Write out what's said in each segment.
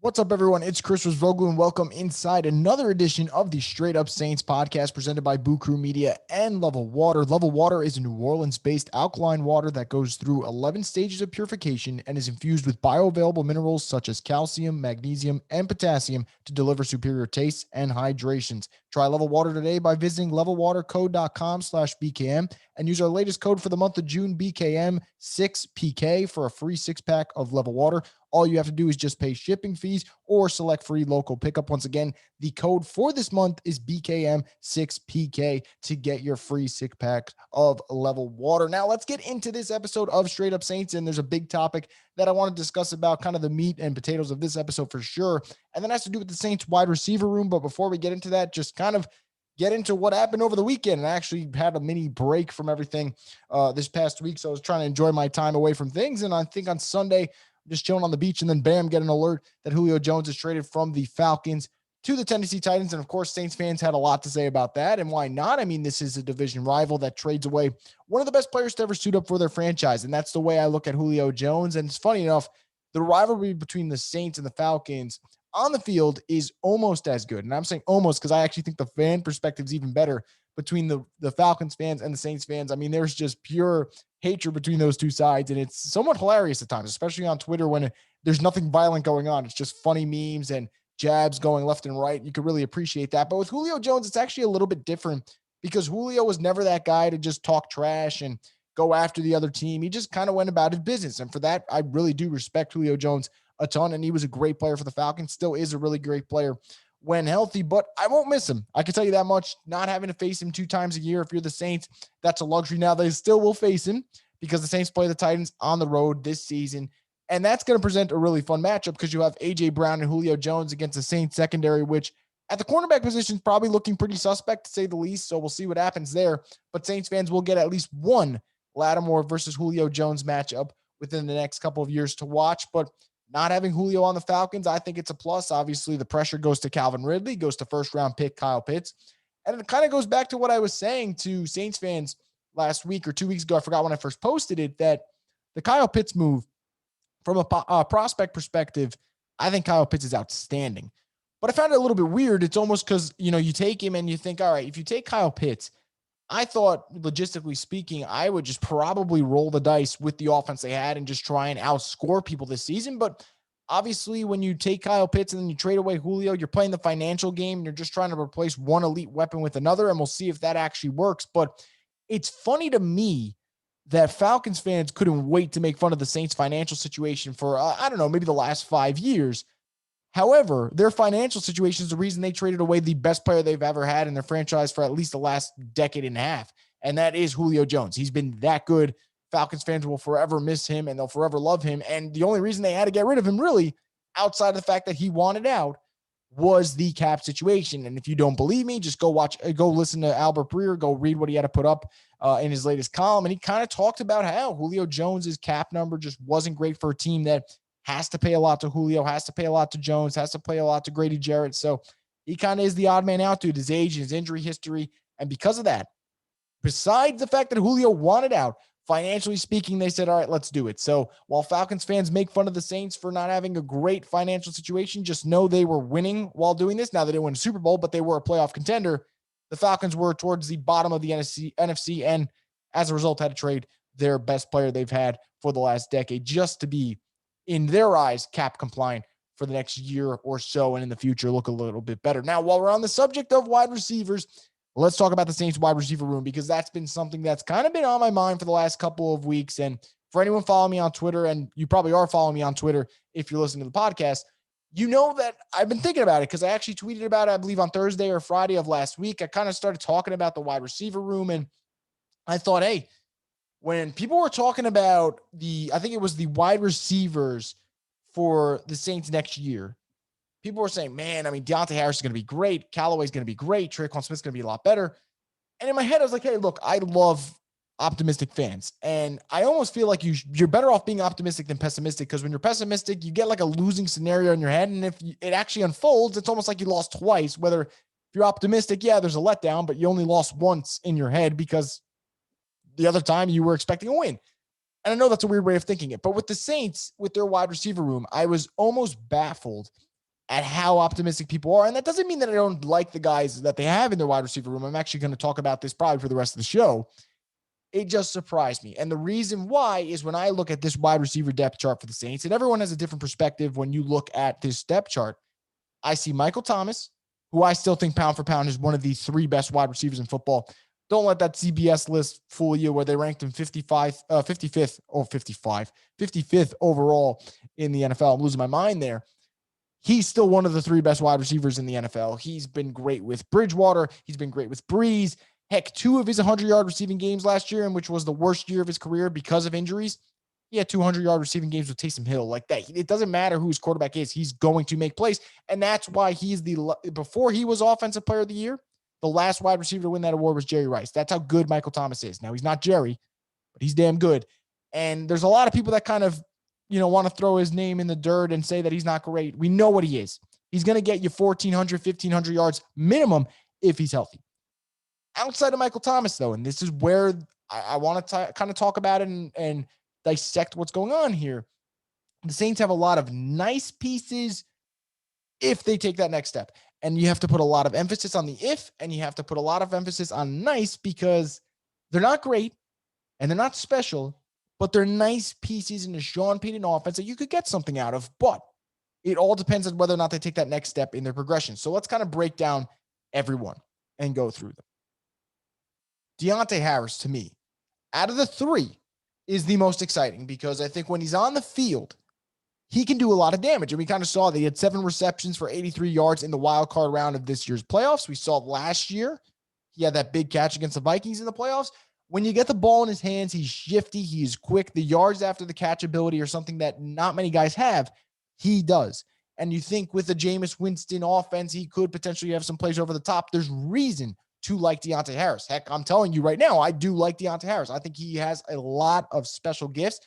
What's up, everyone? It's Chris Rosvoglou, and welcome inside another edition of the Straight Up Saints podcast presented by Boo Crew Media and Level Water. Level Water is a New Orleans-based alkaline water that goes through 11 stages of purification and is infused with bioavailable minerals such as calcium, magnesium, and potassium to deliver superior tastes and hydrations. Try Level Water today by visiting levelwatercode.com/BKM and use our latest code for the month of June, BKM6PK, for a free six-pack of Level Water. All you have to do is just pay shipping fees or select free local pickup. Once again, the code for this month is BKM6PK to get your free six-pack of Level Water. Now, let's get into this episode of Straight Up Saints, and there's a big topic that I want to discuss about, kind of the meat and potatoes of this episode for sure, and that has to do with the Saints wide receiver room. But before we get into that, just kind of get into what happened over the weekend. And I actually had a mini break from everything this past week, so I was trying to enjoy my time away from things. And I think on Sunday, just chilling on the beach, and then bam, get an alert that Julio Jones is traded from the Falcons to the Tennessee Titans. And of course, Saints fans had a lot to say about that. And why not? I mean, this is a division rival that trades away one of the best players to ever suit up for their franchise. And that's the way I look at Julio Jones. And it's funny enough, the rivalry between the Saints and the Falcons on the field is almost as good. And I'm saying almost because I actually think the fan perspective is even better between the Falcons fans and the Saints fans. I mean, there's just pure hatred between those two sides, and it's somewhat hilarious at times, especially on Twitter when there's nothing violent going on. It's just funny memes and jabs going left and right. You could really appreciate that. But with Julio Jones, it's actually a little bit different because Julio was never that guy to just talk trash and go after the other team. He just kind of went about his business. And for that, I really do respect Julio Jones a ton. And he was a great player for the Falcons, still is a really great player when healthy, but I won't miss him. I can tell you that much. Not having to face him 2 times a year, if you're the Saints, that's a luxury. Now they still will face him because the Saints play the Titans on the road this season. And that's going to present a really fun matchup because you have A.J. Brown and Julio Jones against the Saints secondary, which at the cornerback position is probably looking pretty suspect, to say the least. So we'll see what happens there. But Saints fans will get at least one Lattimore versus Julio Jones matchup within the next couple of years to watch. But not having Julio on the Falcons, I think it's a plus. Obviously, the pressure goes to Calvin Ridley, goes to first-round pick Kyle Pitts. And it kind of goes back to what I was saying to Saints fans last week or 2 weeks ago. I forgot when I first posted it, that the Kyle Pitts move, from a prospect perspective, I think Kyle Pitts is outstanding. But I found it a little bit weird. It's almost because, you take him and you think, all right, if you take Kyle Pitts, I thought, logistically speaking, I would just probably roll the dice with the offense they had and just try and outscore people this season. But obviously, when you take Kyle Pitts and then you trade away Julio, you're playing the financial game and you're just trying to replace one elite weapon with another, and we'll see if that actually works. But it's funny to me that Falcons fans couldn't wait to make fun of the Saints' financial situation for, I don't know, maybe the last 5 years. However, their financial situation is the reason they traded away the best player they've ever had in their franchise for at least the last decade and a half, and that is Julio Jones. He's been that good. Falcons fans will forever miss him, and they'll forever love him. And the only reason they had to get rid of him, really, outside of the fact that he wanted out, was the cap situation. And if you don't believe me, just go listen to Albert Breer, go read what he had to put up in his latest column. And he kind of talked about how Julio Jones's cap number just wasn't great for a team that has to pay a lot to Julio, has to pay a lot to Jones, has to pay a lot to Grady Jarrett. So he kind of is the odd man out due to his age and his injury history. And because of that, besides the fact that Julio wanted out, financially speaking, they said, all right, let's do it. So while Falcons fans make fun of the Saints for not having a great financial situation, just know they were winning while doing this. Now, they didn't win a Super Bowl, but they were a playoff contender. The Falcons were towards the bottom of the NFC, and as a result, had to trade their best player they've had for the last decade just to be, in their eyes, cap compliant for the next year or so, and in the future look a little bit better. Now, while we're on the subject of wide receivers, let's talk about the Saints wide receiver room, because that's been something that's kind of been on my mind for the last couple of weeks. And for anyone following me on Twitter, and you probably are following me on Twitter if you're listening to the podcast, you know that I've been thinking about it because I actually tweeted about it, I believe, on Thursday or Friday of last week. I kind of started talking about the wide receiver room, and I thought, hey, when people were talking about I think it was the wide receivers for the Saints next year, people were saying, man, I mean, Deontay Harris is going to be great. Callaway's going to be great. Tre'Quan Smith's going to be a lot better. And in my head, I was like, hey, look, I love optimistic fans. And I almost feel like you're better off being optimistic than pessimistic, because when you're pessimistic, you get like a losing scenario in your head. And if it actually unfolds, it's almost like you lost twice. Whether if you're optimistic, yeah, there's a letdown, but you only lost once in your head because the other time you were expecting a win. And I know that's a weird way of thinking it. But with the Saints, with their wide receiver room, I was almost baffled at how optimistic people are. And that doesn't mean that I don't like the guys that they have in their wide receiver room. I'm actually going to talk about this probably for the rest of the show. It just surprised me. And the reason why is when I look at this wide receiver depth chart for the Saints, and everyone has a different perspective when you look at this depth chart, I see Michael Thomas, who I still think pound for pound is one of the three best wide receivers in football. Don't let that CBS list fool you where they ranked him 55th overall in the NFL. I'm losing my mind there. He's still one of the three best wide receivers in the NFL. He's been great with Bridgewater. He's been great with Breeze. Heck, 2 of his 100-yard receiving games last year, and which was the worst year of his career because of injuries, he had 200-yard receiving games with Taysom Hill. Like that, it doesn't matter who his quarterback is. He's going to make plays, and that's why before he was Offensive Player of the Year, the last wide receiver to win that award was Jerry Rice. That's how good Michael Thomas is. Now, he's not Jerry, but he's damn good. And there's a lot of people that kind of, want to throw his name in the dirt and say that he's not great. We know what he is. He's going to get you 1,400, 1,500 yards minimum if he's healthy. Outside of Michael Thomas, though, and this is where I want to kind of talk about it and dissect what's going on here. The Saints have a lot of nice pieces if they take that next step. And you have to put a lot of emphasis on the if, and you have to put a lot of emphasis on nice because they're not great and they're not special, but they're nice pieces in a Sean Payton offense that you could get something out of. But it all depends on whether or not they take that next step in their progression. So let's kind of break down everyone and go through them. Deontay Harris, to me, out of the three, is the most exciting because I think when he's on the field, he can do a lot of damage. And we kind of saw that he had 7 receptions for 83 yards in the wild card round of this year's playoffs. We saw last year, he had that big catch against the Vikings in the playoffs. When you get the ball in his hands, he's shifty, he's quick. The yards after the catch ability are something that not many guys have. He does. And you think with the Jameis Winston offense, he could potentially have some plays over the top. There's reason to like Deontay Harris. Heck, I'm telling you right now, I do like Deontay Harris. I think he has a lot of special gifts,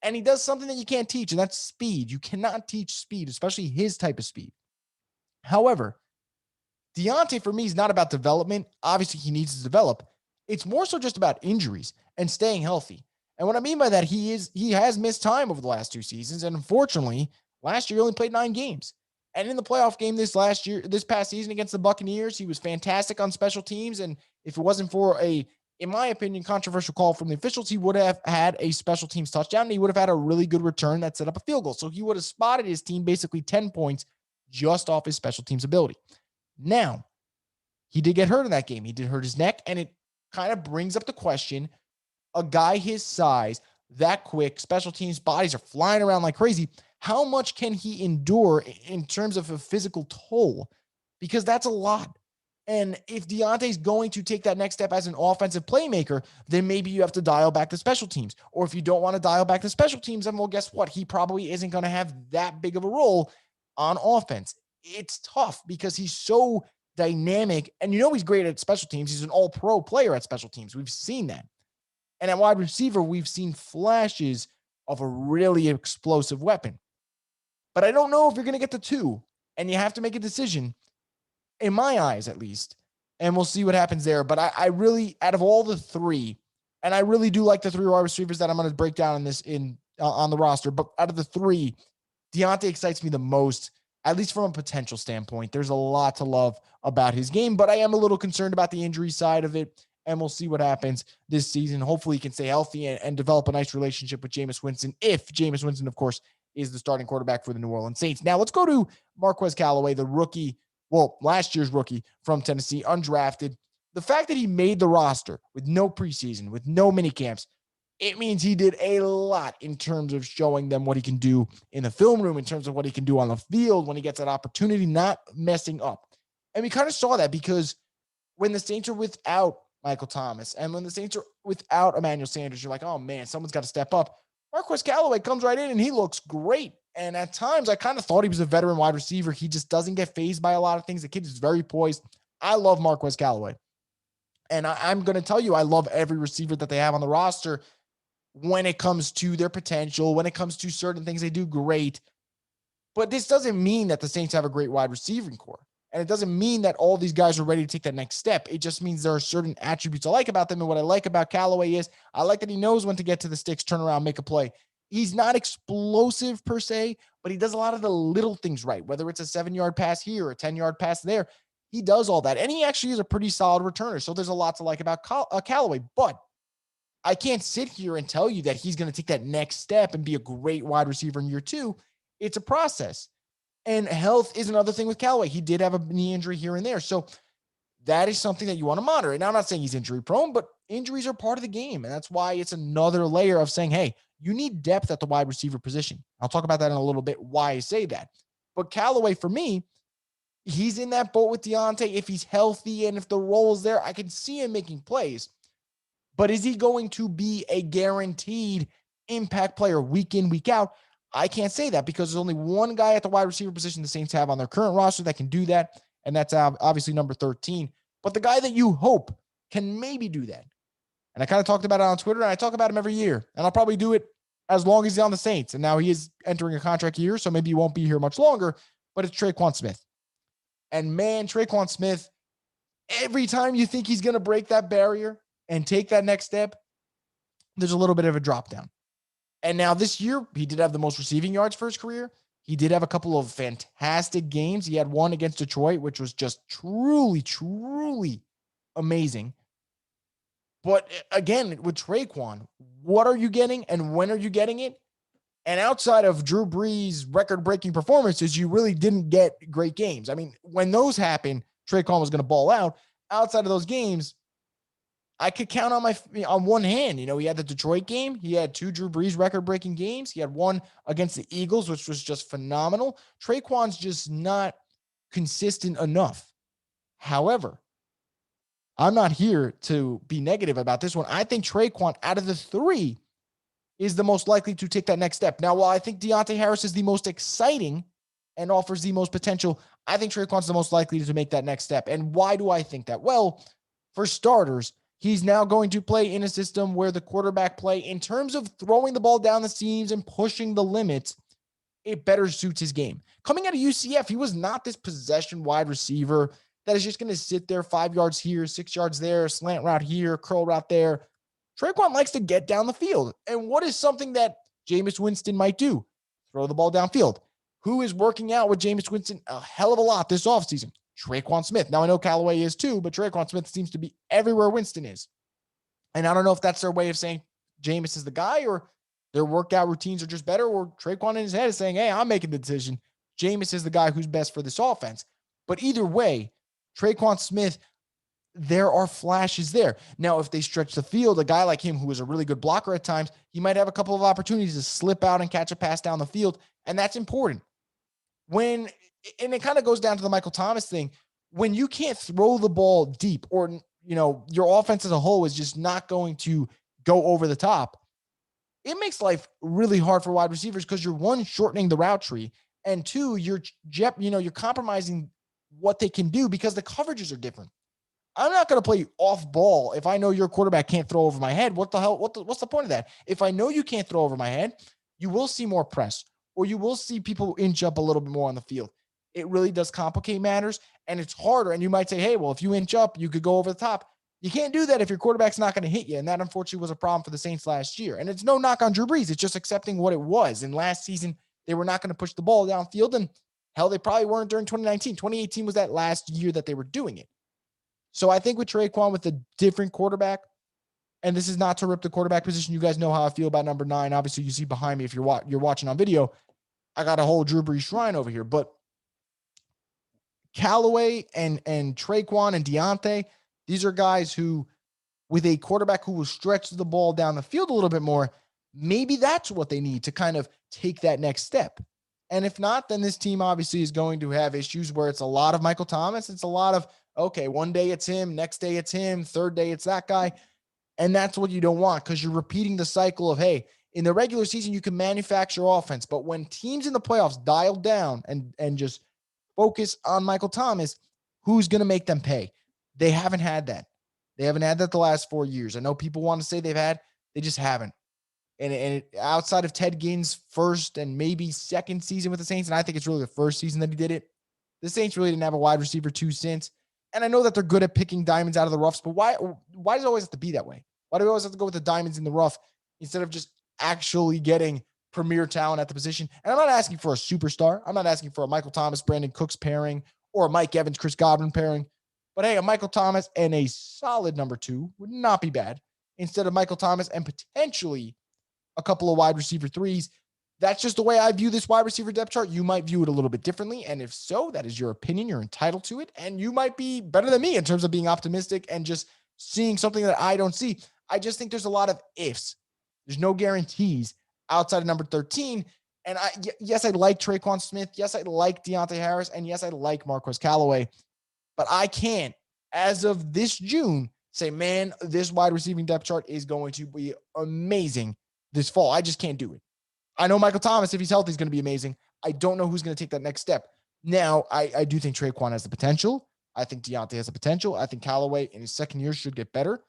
and he does something that you can't teach, and that's speed. You cannot teach speed, especially his type of speed. However, Deontay, for me, is not about development. Obviously, he needs to develop. It's more so just about injuries and staying healthy. And what I mean by that, he has missed time over the last 2 seasons, and unfortunately, last year he only played 9 games. And in the playoff game this past season against the Buccaneers, he was fantastic on special teams. And if it wasn't for in my opinion, controversial call from the officials, he would have had a special teams touchdown and he would have had a really good return that set up a field goal. So he would have spotted his team basically 10 points just off his special teams ability. Now, he did get hurt in that game. He did hurt his neck, and it kind of brings up the question, a guy his size, that quick, special teams bodies are flying around like crazy. How much can he endure in terms of a physical toll? Because that's a lot. And if Deontay's going to take that next step as an offensive playmaker, then maybe you have to dial back the special teams. Or if you don't want to dial back the special teams, then well, guess what? He probably isn't going to have that big of a role on offense. It's tough because he's so dynamic. And he's great at special teams. He's an all-pro player at special teams. We've seen that. And at wide receiver, we've seen flashes of a really explosive weapon. But I don't know if you're going to get the 2, and you have to make a decision, in my eyes at least, and we'll see what happens there. But I really, out of all the 3, and I really do like the 3 wide receivers that I'm going to break down on the roster, but out of the 3, Deontay excites me the most, at least from a potential standpoint. There's a lot to love about his game, but I am a little concerned about the injury side of it, and we'll see what happens this season. Hopefully he can stay healthy and develop a nice relationship with Jameis Winston, if Jameis Winston, of course, is the starting quarterback for the New Orleans Saints. Now let's go to Marquez Callaway, the rookie, last year's rookie from Tennessee, undrafted. The fact that he made the roster with no preseason, with no mini camps, it means he did a lot in terms of showing them what he can do in the film room, in terms of what he can do on the field when he gets that opportunity, not messing up. And we kind of saw that because when the Saints are without Michael Thomas and when the Saints are without Emmanuel Sanders, you're like, oh man, someone's got to step up. Marquez Callaway comes right in and he looks great. And at times I kind of thought he was a veteran wide receiver. He just doesn't get fazed by a lot of things. The kid is very poised. I love Marquez Callaway. And I'm going to tell you, I love every receiver that they have on the roster when it comes to their potential, when it comes to certain things they do great. But this doesn't mean that the Saints have a great wide receiving core. And it doesn't mean that all these guys are ready to take that next step. It just means there are certain attributes I like about them. And what I like about Callaway is I like that he knows when to get to the sticks, turn around, make a play. He's not explosive per se, but he does a lot of the little things right, whether it's a 7-yard pass here or a 10-yard pass there. He does all that. And he actually is a pretty solid returner. So there's a lot to like about Callaway. But I can't sit here and tell you that he's going to take that next step and be a great wide receiver in year 2. It's a process. And health is another thing with Callaway. He did have a knee injury here and there. So that is something that you want to monitor. And I'm not saying he's injury prone, but injuries are part of the game. And that's why it's another layer of saying, hey, you need depth at the wide receiver position. I'll talk about that in a little bit, why I say that. But Callaway, for me, he's in that boat with Deontay. If he's healthy and if the role is there, I can see him making plays. But is he going to be a guaranteed impact player week in, week out? I can't say that because there's only one guy at the wide receiver position the Saints have on their current roster that can do that, and that's obviously number 13. But the guy that you hope can maybe do that, and I kind of talked about it on Twitter, and I talk about him every year, and I'll probably do it as long as he's on the Saints. And now he is entering a contract year, so maybe he won't be here much longer, but it's Tre'Quan Smith. And man, Tre'Quan Smith, every time you think he's going to break that barrier and take that next step, there's a little bit of a drop down. And now this year, he did have the most receiving yards for his career. He did have a couple of fantastic games. He had one against Detroit, which was just truly, truly amazing. But again, with Tre'Quan, what are you getting and when are you getting it? And outside of Drew Brees' record-breaking performances, you really didn't get great games. I mean, when those happen, Tre'Quan was going to ball out. Outside of those games, I could count on one hand. You know, he had the Detroit game. He had 2 Drew Brees record-breaking games. He had one against the Eagles, which was just phenomenal. Tre'Quan's just not consistent enough. However, I'm not here to be negative about this one. I think Tre'Quan, out of the 3, is the most likely to take that next step. Now, while I think Deontay Harris is the most exciting and offers the most potential, I think Tre'Quan's the most likely to make that next step. And why do I think that? Well, for starters, he's now going to play in a system where the quarterback play, in terms of throwing the ball down the seams and pushing the limits, it better suits his game. Coming out of UCF, he was not this possession wide receiver that is just going to sit there 5 yards here, 6 yards there, slant route here, curl route there. Tre'Quan likes to get down the field. And what is something that Jameis Winston might do? Throw the ball downfield. Who is working out with Jameis Winston a hell of a lot this offseason? Tre'Quan Smith. Now, I know Callaway is too, but Tre'Quan Smith seems to be everywhere Winston is. And I don't know if that's their way of saying Jameis is the guy, or their workout routines are just better, or Tre'Quan in his head is saying, hey, I'm making the decision. Jameis is the guy who's best for this offense. But either way, Tre'Quan Smith, there are flashes there. Now, if they stretch the field, a guy like him who is a really good blocker at times, he might have a couple of opportunities to slip out and catch a pass down the field, and that's important. And it kind of goes down to the Michael Thomas thing. When you can't throw the ball deep, or, you know, your offense as a whole is just not going to go over the top, it makes life really hard for wide receivers because you're, one, shortening the route tree, and 2, you're compromising what they can do because the coverages are different. I'm not going to play off ball if I know your quarterback can't throw over my head. What the hell? What's the point of that? If I know you can't throw over my head, you will see more press, or you will see people inch up a little bit more on the field. It really does complicate matters, and it's harder. And you might say, hey, well, if you inch up, you could go over the top. You can't do that if your quarterback's not going to hit you. And that, unfortunately, was a problem for the Saints last year. And it's no knock on Drew Brees. It's just accepting what it was. And last season, they were not going to push the ball downfield. And hell, they probably weren't during 2019. 2018 was that last year that they were doing it. So I think with Tre'Quan, with a different quarterback, and this is not to rip the quarterback position. You guys know how I feel about number 9. Obviously, you see behind me if you're watching on video. I got a whole Drew Brees shrine over here. But Callaway and Tre'Quan and Deontay, these are guys who, with a quarterback who will stretch the ball down the field a little bit more, maybe that's what they need to kind of take that next step. And if not, then this team obviously is going to have issues where it's a lot of Michael Thomas. It's a lot of, okay, one day it's him, next day it's him, third day it's that guy. And that's what you don't want, because you're repeating the cycle of, hey, in the regular season, you can manufacture offense. But when teams in the playoffs dial down and just focus on Michael Thomas, who's going to make them pay? They haven't had that. They haven't had that the last 4 years. I know people want to say they've had, they just haven't. And outside of Ted Ginn's first and maybe second season with the Saints, and I think it's really the first season that he did it, the Saints really didn't have a wide receiver 2 since. And I know that they're good at picking diamonds out of the roughs, but why does it always have to be that way? Why do we always have to go with the diamonds in the rough instead of just actually getting premier talent at the position. And I'm not asking for a superstar. I'm not asking for a Michael Thomas, Brandon Cooks pairing or a Mike Evans, Chris Godwin pairing. But hey, a Michael Thomas and a solid number 2 would not be bad. Instead of Michael Thomas and potentially a couple of wide receiver 3s. That's just the way I view this wide receiver depth chart. You might view it a little bit differently. And if so, that is your opinion. You're entitled to it. And you might be better than me in terms of being optimistic and just seeing something that I don't see. I just think there's a lot of ifs. There's no guarantees outside of number 13. And yes, I like Traquan Smith. Yes, I like Deontay Harris. And yes, I like Marquez Callaway. But I can't, as of this June, say, man, this wide receiving depth chart is going to be amazing this fall. I just can't do it. I know Michael Thomas, if he's healthy, is going to be amazing. I don't know who's going to take that next step. Now, I do think Traquan has the potential. I think Deontay has the potential. I think Callaway in his second year should get better.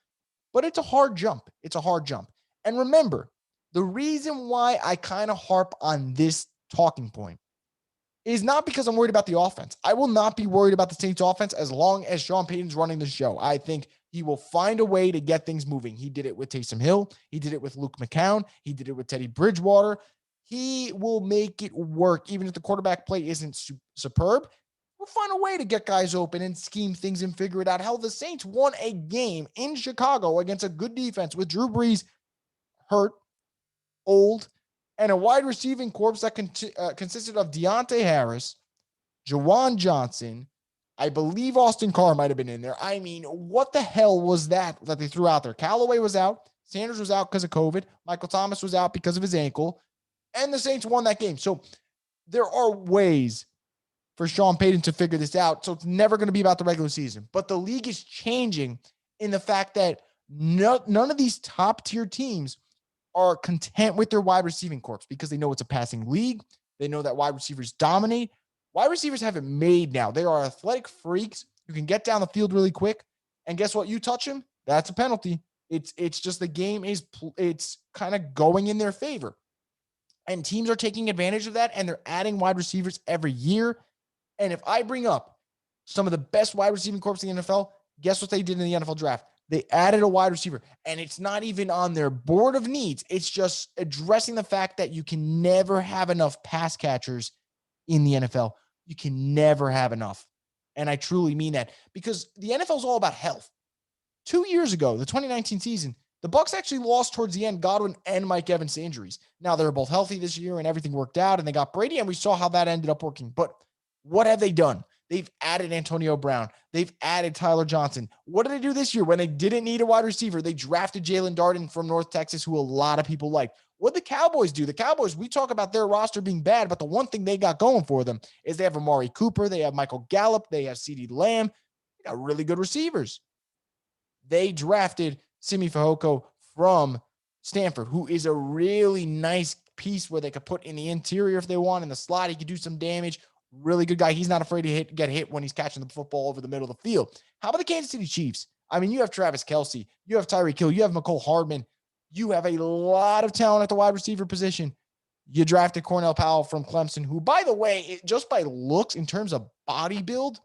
But it's a hard jump. It's a hard jump. And remember, the reason why I kind of harp on this talking point is not because I'm worried about the offense. I will not be worried about the Saints offense as long as Sean Payton's running the show. I think he will find a way to get things moving. He did it with Taysom Hill. He did it with Luke McCown. He did it with Teddy Bridgewater. He will make it work. Even if the quarterback play isn't superb, we'll find a way to get guys open and scheme things and figure it out. Hell, the Saints won a game in Chicago against a good defense with Drew Brees hurt, old, and a wide receiving corps that consisted of Deontay Harris, Jawan Johnson. I believe Austin Carr might have been in there. I mean, what the hell was that they threw out there? Callaway was out. Sanders was out because of COVID. Michael Thomas was out because of his ankle. And the Saints won that game. So there are ways for Sean Payton to figure this out. So it's never going to be about the regular season. But the league is changing in the fact that none of these top-tier teams are content with their wide receiving corps because they know it's a passing league. They know that wide receivers dominate. Wide receivers have it made now. They are athletic freaks who can get down the field really quick. And guess what? You touch them, that's a penalty. It's just the game it's kind of going in their favor. And teams are taking advantage of that, and they're adding wide receivers every year. And if I bring up some of the best wide receiving corps in the NFL, guess what they did in the NFL draft? They added a wide receiver, and it's not even on their board of needs. It's just addressing the fact that you can never have enough pass catchers in the NFL. You can never have enough. And I truly mean that because the NFL is all about health. 2 years ago, the 2019 season, the Bucs actually lost towards the end Godwin and Mike Evans to injuries. Now they're both healthy this year and everything worked out and they got Brady and we saw how that ended up working. But what have they done? They've added Antonio Brown. They've added Tyler Johnson. What did they do this year when they didn't need a wide receiver? They drafted Jalen Darden from North Texas, who a lot of people like. What did the Cowboys do? The Cowboys, we talk about their roster being bad, but the one thing they got going for them is they have Amari Cooper, they have Michael Gallup, they have CeeDee Lamb. They got really good receivers. They drafted Simi Fehoko from Stanford, who is a really nice piece where they could put in the interior if they want. In the slot, he could do some damage. Really good guy. He's not afraid to get hit when he's catching the football over the middle of the field. How about the Kansas City Chiefs? I mean, you have Travis Kelce, you have Tyreek Hill, you have McCole Hardman. You have a lot of talent at the wide receiver position. You drafted Cornell Powell from Clemson, who, by the way, just by looks, in terms of body build,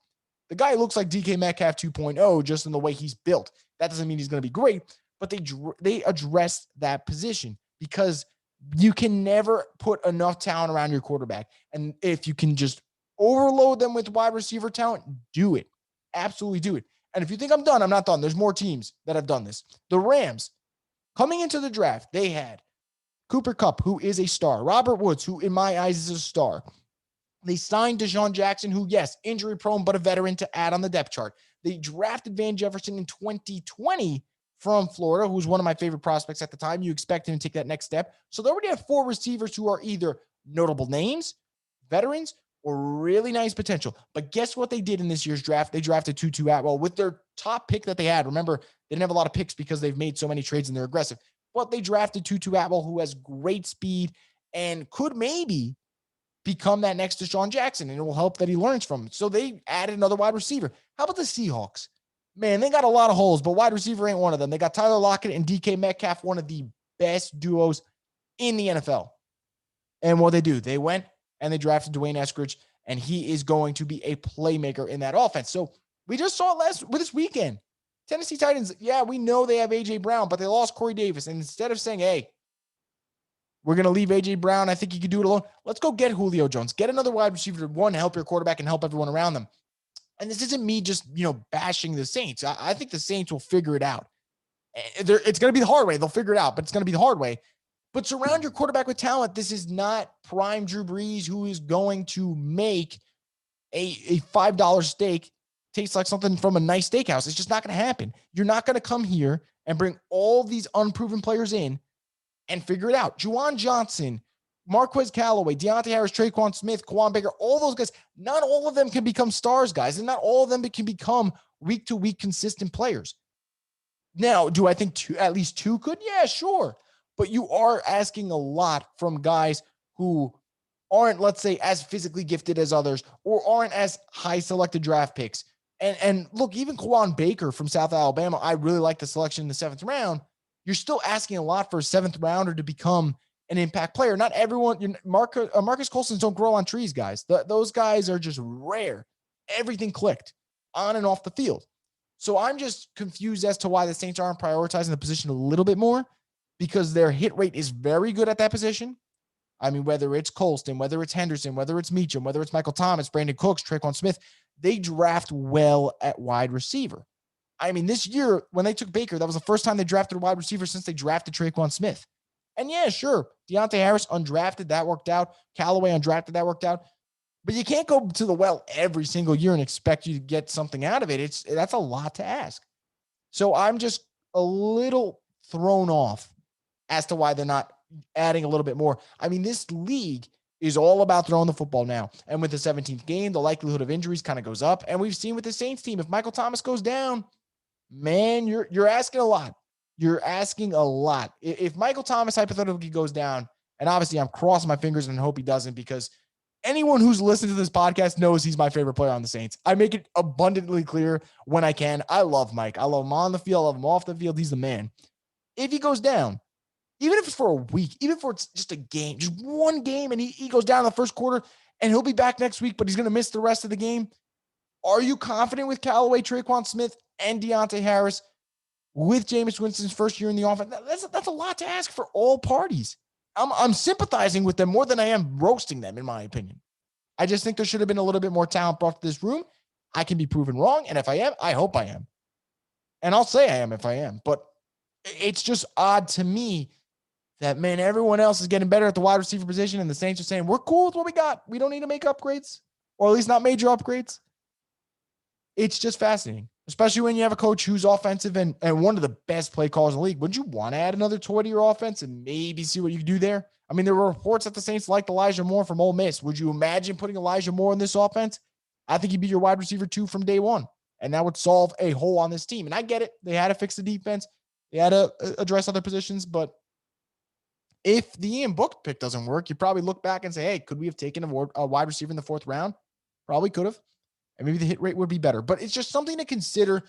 the guy looks like DK Metcalf 2.0 just in the way he's built. That doesn't mean he's going to be great, but they addressed that position because you can never put enough talent around your quarterback. And if you can just overload them with wide receiver talent, do it. Absolutely do it. And if you think I'm done, I'm not done. There's more teams that have done this. The Rams, coming into the draft, they had Cooper Kupp, who is a star. Robert Woods, who in my eyes is a star. They signed Deshaun Jackson, who, yes, injury prone, but a veteran to add on the depth chart. They drafted Van Jefferson in 2020 from Florida, who was one of my favorite prospects at the time. You expect him to take that next step. So they already have 4 receivers who are either notable names, veterans, or really nice potential. But guess what they did in this year's draft? They drafted Tutu Atwell with their top pick that they had. Remember, they didn't have a lot of picks because they've made so many trades and they're aggressive. But they drafted Tutu Atwell, who has great speed and could maybe become that next Deshaun Jackson, and it will help that he learns from it. So they added another wide receiver. How about the Seahawks? Man, they got a lot of holes, but wide receiver ain't one of them. They got Tyler Lockett and DK Metcalf, one of the best duos in the NFL. And what they do, they went and they drafted Dwayne Eskridge, and he is going to be a playmaker in that offense. So we just saw it this weekend. Tennessee Titans, yeah, we know they have A.J. Brown, but they lost Corey Davis. And instead of saying, hey, We're going to leave A.J. Brown. I think you could do it alone. Let's go get Julio Jones. Get another wide receiver to, one, help your quarterback and help everyone around them. And this isn't me just, bashing the Saints. I think the Saints will figure it out. It's going to be the hard way. They'll figure it out, but it's going to be the hard way. But surround your quarterback with talent. This is not prime Drew Brees, who is going to make a $5 steak taste like something from a nice steakhouse. It's just not going to happen. You're not going to come here and bring all these unproven players in and figure it out. Juwan Johnson, Marquez Callaway, Deontay Harris, Traquan Smith, Kawaan Baker, all those guys, not all of them can become stars, guys, and not all of them can become week-to-week consistent players. Now, do I think at least two could? Yeah, sure. But you are asking a lot from guys who aren't, let's say, as physically gifted as others or aren't as high selected draft picks. And look, even Kawaan Baker from South Alabama, I really like the selection in the 7th round. You're still asking a lot for a 7th rounder to become an impact player. Not everyone, Marcus Colsons don't grow on trees, guys. Those guys are just rare. Everything clicked on and off the field. So I'm just confused as to why the Saints aren't prioritizing the position a little bit more, because their hit rate is very good at that position. I mean, whether it's Colston, whether it's Henderson, whether it's Meacham, whether it's Michael Thomas, Brandon Cooks, Traquan Smith, they draft well at wide receiver. I mean, this year, when they took Baker, that was the first time they drafted a wide receiver since they drafted Traquan Smith. And yeah, sure, Deontay Harris undrafted, that worked out. Callaway undrafted, that worked out. But you can't go to the well every single year and expect you to get something out of it. That's a lot to ask. So I'm just a little thrown off as to why they're not adding a little bit more. I mean, this league is all about throwing the football now. And with the 17th game, the likelihood of injuries kind of goes up. And we've seen with the Saints team, if Michael Thomas goes down, man, you're asking a lot. You're asking a lot. If Michael Thomas hypothetically goes down, and obviously I'm crossing my fingers and hope he doesn't, because anyone who's listened to this podcast knows he's my favorite player on the Saints. I make it abundantly clear when I can. I love Mike. I love him on the field. I love him off the field. He's the man. If he goes down, even if it's for a week, even if it's just a game, just one game, and he goes down in the first quarter, and he'll be back next week, but he's going to miss the rest of the game. Are you confident with Callaway, Traquan Smith, and Deontay Harris with Jameis Winston's first year in the offense? That's a lot to ask for all parties. I'm sympathizing with them more than I am roasting them, in my opinion. I just think there should have been a little bit more talent brought to this room. I can be proven wrong, and if I am, I hope I am. And I'll say I am if I am. But it's just odd to me that, man, everyone else is getting better at the wide receiver position, and the Saints are saying, we're cool with what we got. We don't need to make upgrades, or at least not major upgrades. It's just fascinating, especially when you have a coach who's offensive and one of the best play callers in the league. Would you want to add another toy to your offense and maybe see what you can do there? I mean, there were reports that the Saints liked Elijah Moore from Ole Miss. Would you imagine putting Elijah Moore in this offense? I think he'd be your wide receiver 2 from day one, and that would solve a hole on this team. And I get it. They had to fix the defense. They had to address other positions, but if the Ian Book pick doesn't work, you probably look back and say, hey, could we have taken a wide receiver in the 4th round? Probably could have. And maybe the hit rate would be better. But it's just something to consider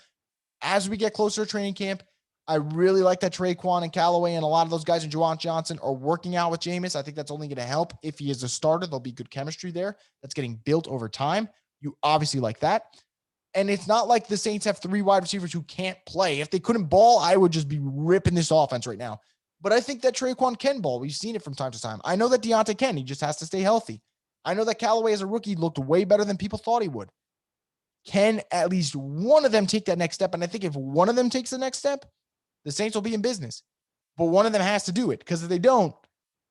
as we get closer to training camp. I really like that Traquan and Callaway and a lot of those guys and Juwan Johnson are working out with Jameis. I think that's only going to help. If he is a starter, there'll be good chemistry there. That's getting built over time. You obviously like that. And it's not like the Saints have 3 wide receivers who can't play. If they couldn't ball, I would just be ripping this offense right now. But I think that Traquan can ball. We've seen it from time to time. I know that Deontay can. He just has to stay healthy. I know that Callaway as a rookie looked way better than people thought he would. Can at least one of them take that next step? And I think if one of them takes the next step, the Saints will be in business. But one of them has to do it, because if they don't,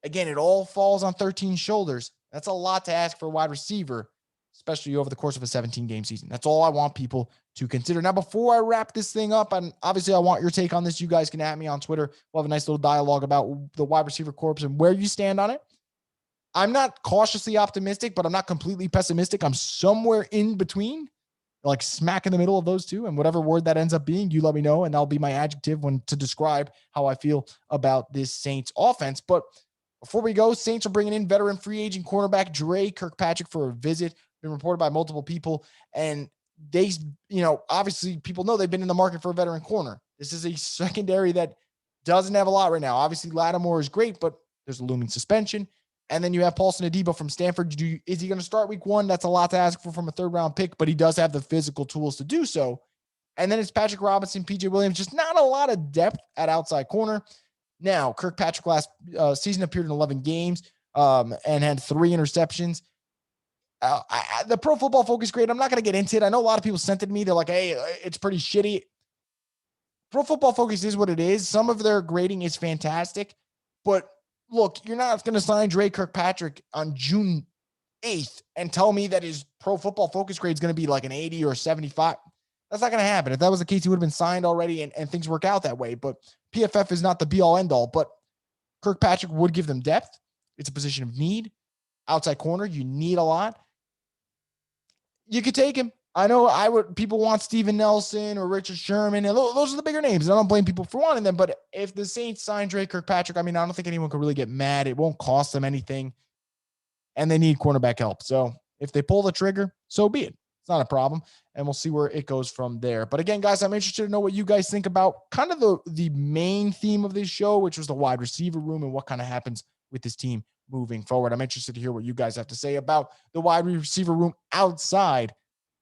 again, it all falls on 13 shoulders. That's a lot to ask for a wide receiver, especially over the course of a 17-game season. That's all I want people to consider. Now, before I wrap this thing up, and obviously I want your take on this, you guys can at me on Twitter. We'll have a nice little dialogue about the wide receiver corps and where you stand on it. I'm not cautiously optimistic, but I'm not completely pessimistic. I'm somewhere in between, like smack in the middle of those two. And whatever word that ends up being, you let me know, and that'll be my adjective to describe how I feel about this Saints offense. But before we go, Saints are bringing in veteran free agent cornerback Dre Kirkpatrick for a visit. Been reported by multiple people, and they, obviously people know they've been in the market for a veteran corner. This is a secondary that doesn't have a lot right now. Obviously, Lattimore is great, but there's a looming suspension. And then you have Paulson Adebo from Stanford. Is he going to start week 1? That's a lot to ask for from a 3rd-round pick, but he does have the physical tools to do so. And then it's Patrick Robinson, PJ Williams, just not a lot of depth at outside corner. Now, Kirkpatrick last season appeared in 11 games and had 3 interceptions. The Pro Football Focus grade, I'm not going to get into it. I know a lot of people sent it to me. They're like, hey, it's pretty shitty. Pro Football Focus is what it is. Some of their grading is fantastic. But look, you're not going to sign Dre Kirkpatrick on June 8th and tell me that his Pro Football Focus grade is going to be like an 80 or 75. That's not going to happen. If that was the case, he would have been signed already and things work out that way. But PFF is not the be-all, end-all. But Kirkpatrick would give them depth. It's a position of need. Outside corner, you need a lot. You could take him. I know people want Steven Nelson or Richard Sherman. And those are the bigger names. I don't blame people for wanting them. But if the Saints sign Dre Kirkpatrick, I don't think anyone could really get mad. It won't cost them anything. And they need cornerback help. So if they pull the trigger, so be it. It's not a problem. And we'll see where it goes from there. But again, guys, I'm interested to know what you guys think about kind of the main theme of this show, which was the wide receiver room and what kind of happens with this team moving forward. I'm interested to hear what you guys have to say about the wide receiver room outside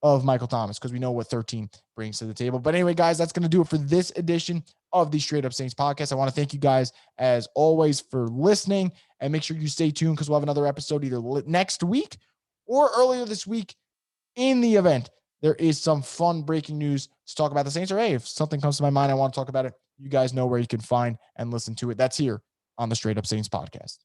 of Michael Thomas, because we know what 13 brings to the table. But anyway, guys, that's going to do it for this edition of the Straight Up Saints podcast. I want to thank you guys, as always, for listening, and make sure you stay tuned because we'll have another episode either next week or earlier this week in the event there is some fun breaking news to talk about the Saints, or hey, if something comes to my mind, I want to talk about it, you guys know where you can find and listen to it. That's here on the Straight Up Saints podcast.